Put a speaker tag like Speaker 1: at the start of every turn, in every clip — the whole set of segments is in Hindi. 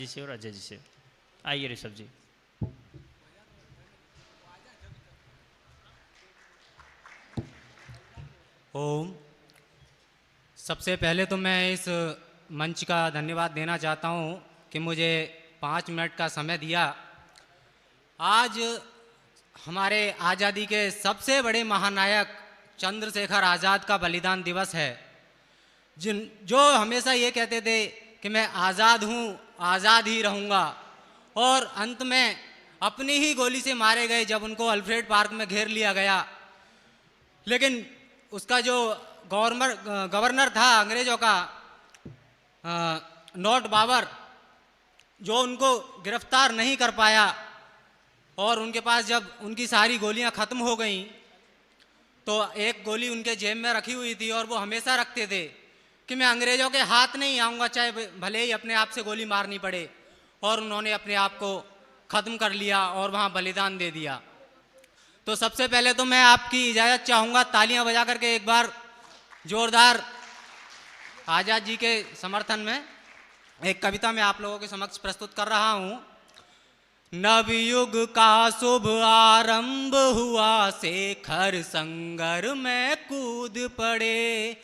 Speaker 1: जी से और अजय जी से। आइए ऋषभ जी।
Speaker 2: ओम। सबसे पहले तो मैं इस मंच का धन्यवाद देना चाहता हूँ कि मुझे 5 मिनट का समय दिया। आज हमारे आज़ादी के सबसे बड़े महानायक चंद्रशेखर आज़ाद का बलिदान दिवस है। जो हमेशा ये कहते थे कि मैं आज़ाद हूँ, आज़ाद ही रहूँगा, और अंत में अपनी ही गोली से मारे गए जब उनको अल्फ्रेड पार्क में घेर लिया गया। लेकिन उसका जो गवर्नर था अंग्रेज़ों का, लॉर्ड बाबर, जो उनको गिरफ्तार नहीं कर पाया, और उनके पास जब उनकी सारी गोलियां ख़त्म हो गईं तो एक गोली उनके जेब में रखी हुई थी, और वो हमेशा रखते थे कि मैं अंग्रेज़ों के हाथ नहीं आऊँगा, चाहे भले ही अपने आप से गोली मारनी पड़े। और उन्होंने अपने आप को ख़त्म कर लिया और वहाँ बलिदान दे दिया। तो सबसे पहले तो मैं आपकी इजाज़त चाहूँगा, तालियां बजा करके एक बार जोरदार आज़ाद जी के समर्थन में एक कविता मैं आप लोगों के समक्ष प्रस्तुत कर रहा हूँ। नवयुग का शुभ आरंभ हुआ, शेखर संगर में कूद पड़े।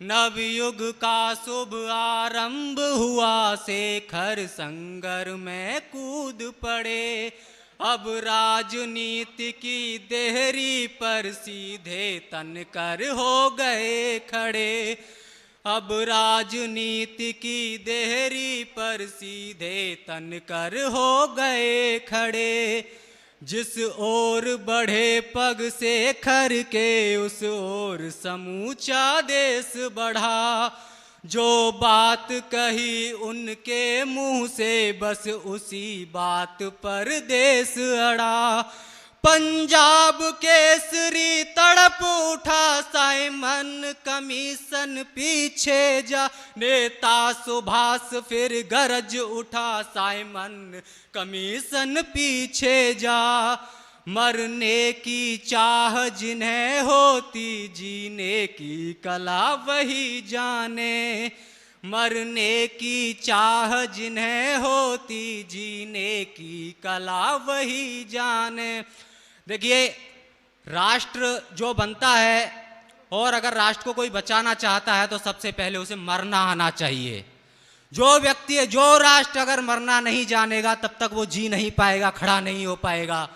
Speaker 2: नवयुग का शुभ आरंभ हुआ, शेखर संगर में कूद पड़े। अब राजनीति की देहरी पर सीधे तनकर हो गए खड़े। अब राजनीति की देहरी पर सीधे तनकर हो गए खड़े। जिस ओर बढ़े पग शेखर के, उस ओर समूचा देश बढ़ा। जो बात कही उनके मुंह से, बस उसी बात पर देश अड़ा। पंजाब केसरी तड़प उठा, साइमन कमीशन पीछे जा। नेता सुभाष फिर गरज उठा, साइमन कमीशन पीछे जा। मरने की चाह जिन्हें होती, जीने की कला वही जाने। मरने की चाह जिन्हें होती, जीने की कला वही जाने। देखिए, राष्ट्र जो बनता है, और अगर राष्ट्र को कोई बचाना चाहता है तो सबसे पहले उसे मरना आना चाहिए। जो व्यक्ति है, जो राष्ट्र अगर मरना नहीं जानेगा तब तक वो जी नहीं पाएगा, खड़ा नहीं हो पाएगा।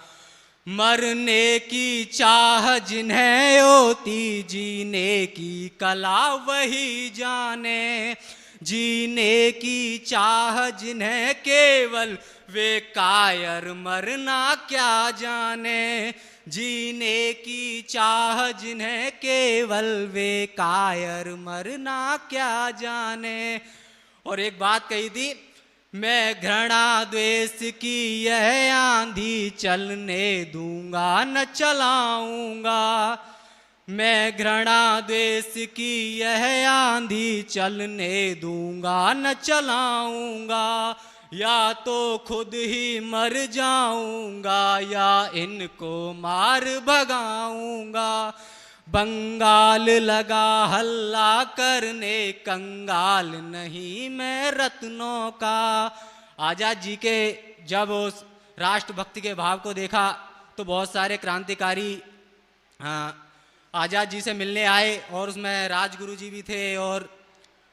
Speaker 2: मरने की चाह जिन्हें होती, जीने की कला वही जाने। जीने की चाह जिन्हें केवल, वे कायर मरना क्या जाने। जीने की चाह जिन्हें केवल, वे कायर मरना क्या जाने। और एक बात कही थी, मैं घृणा द्वेष की यह आंधी चलने दूंगा न चलाऊंगा। मैं घृणा द्वेष की यह आंधी चलने दूंगा न चलाऊंगा। या तो खुद ही मर जाऊंगा, या इनको मार भगाऊंगा। बंगाल लगा हल्ला करने, कंगाल नहीं मैं रत्नों का। आज़ाद जी के जब उस राष्ट्रभक्ति के भाव को देखा तो बहुत सारे क्रांतिकारी आज़ाद जी से मिलने आए, और उसमें राजगुरु जी भी थे और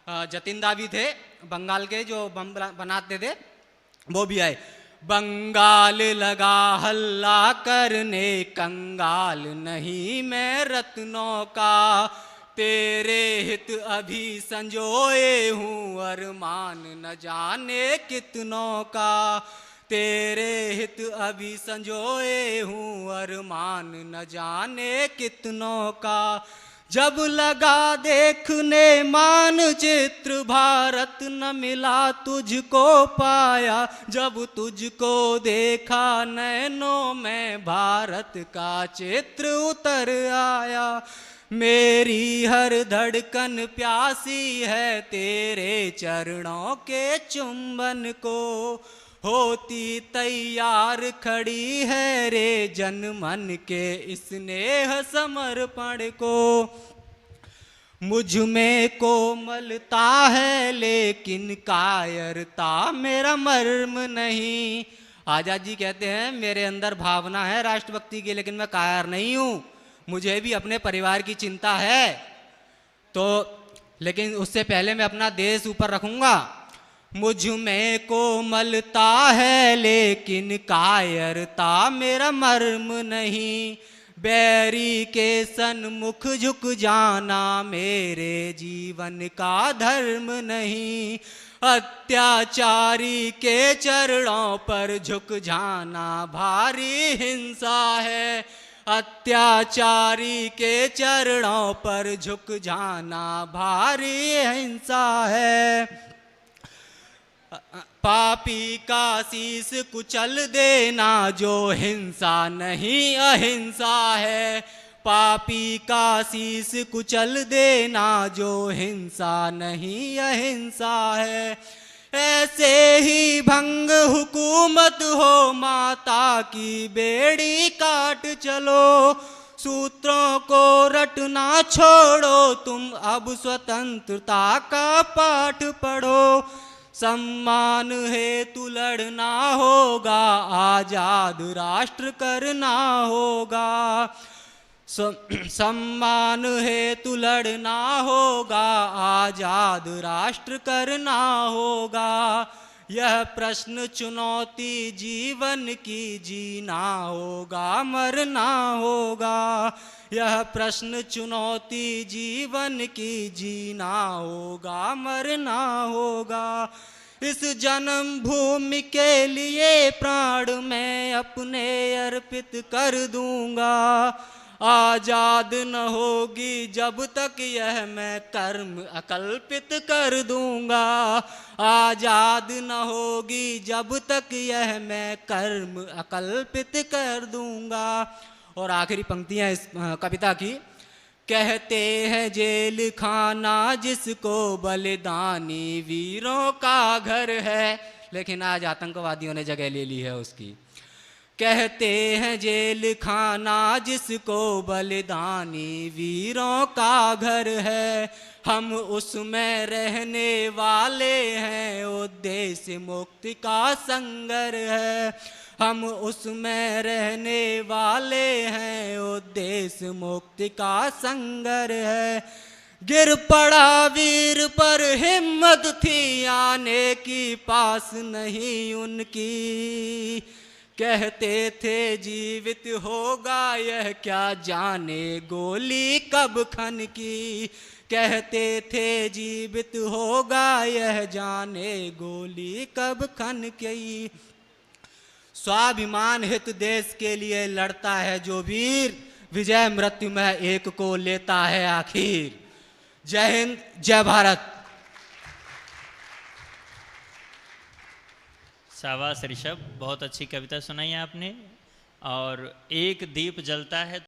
Speaker 2: जतिंदा भी थे, बंगाल के जो बम बनाते थे वो भी आए। बंगाल लगा हल्ला करने, कंगाल नहीं मैं रत्नों का। तेरे हित अभी संजोए हूँ, अरमान न जाने कितनों का। तेरे हित अभी संजोए हूँ, अरमान न जाने कितनों का। जब लगा देखने मानचित्र, भारत न मिला तुझको पाया। जब तुझको देखा नैनों में, भारत का चित्र उतर आया। मेरी हर धड़कन प्यासी है, तेरे चरणों के चुंबन को। होती तैयार खड़ी है रे, जनमन के स्नेह समर्पण को। मुझ में कोमलता है लेकिन कायरता मेरा मर्म नहीं। आजाद जी कहते हैं मेरे अंदर भावना है राष्ट्रभक्ति की, लेकिन मैं कायर नहीं हूँ, मुझे भी अपने परिवार की चिंता है। तो लेकिन उससे पहले मैं अपना देश ऊपर रखूंगा। मुझ में कोमलता है लेकिन कायरता मेरा मर्म नहीं। बैरी के सन्मुख झुक जाना मेरे जीवन का धर्म नहीं। अत्याचारी के चरणों पर झुक जाना भारी हिंसा है। अत्याचारी के चरणों पर झुक जाना भारी हिंसा है। पापी का शीस कुचल देना जो हिंसा नहीं अहिंसा है। पापी का शीस कुचल देना जो हिंसा नहीं अहिंसा है। ऐसे ही भंग हुकूमत हो माता की बेड़ी काट चलो। सूत्रों को रटना छोड़ो तुम अब स्वतंत्रता का पाठ पढ़ो। सम्मान हेतु लड़ना होगा आजाद राष्ट्र करना होगा। सम्मान हेतु लड़ना होगा आजाद राष्ट्र करना होगा। यह प्रश्न चुनौती जीवन की जीना होगा मरना होगा। यह प्रश्न चुनौती जीवन की जीना होगा मरना होगा। इस जन्म भूमि के लिए प्राण मैं अपने अर्पित कर दूंगा। आजाद न होगी जब तक यह मैं कर्म अकल्पित कर दूंगा। आजाद न होगी जब तक यह मैं कर्म अकल्पित कर दूंगा। और आखिरी पंक्तियां इस कविता की। कहते हैं जेल खाना जिसको बलिदानी वीरों का घर है, लेकिन आज आतंकवादियों ने जगह ले ली है उसकी। कहते हैं जेल खाना जिसको बलिदानी वीरों का घर है। हम उसमें रहने वाले हैं उद्देश्य मुक्ति का संगर है। हम उसमें रहने वाले हैं उद्देश्य मुक्ति का संगर है। गिर पड़ा वीर पर हिम्मत थी आने की पास नहीं उनकी। कहते थे जीवित होगा यह क्या जाने गोली कब खन की। कहते थे जीवित होगा यह जाने गोली कब खन की। स्वाभिमान हित देश के लिए लड़ता है जो वीर, विजय मृत्यु में एक को लेता है आखिर। जय हिंद, जय भारत।
Speaker 1: शाबाश ऋषभ, बहुत अच्छी कविता सुनाई आपने। और एक दीप जलता है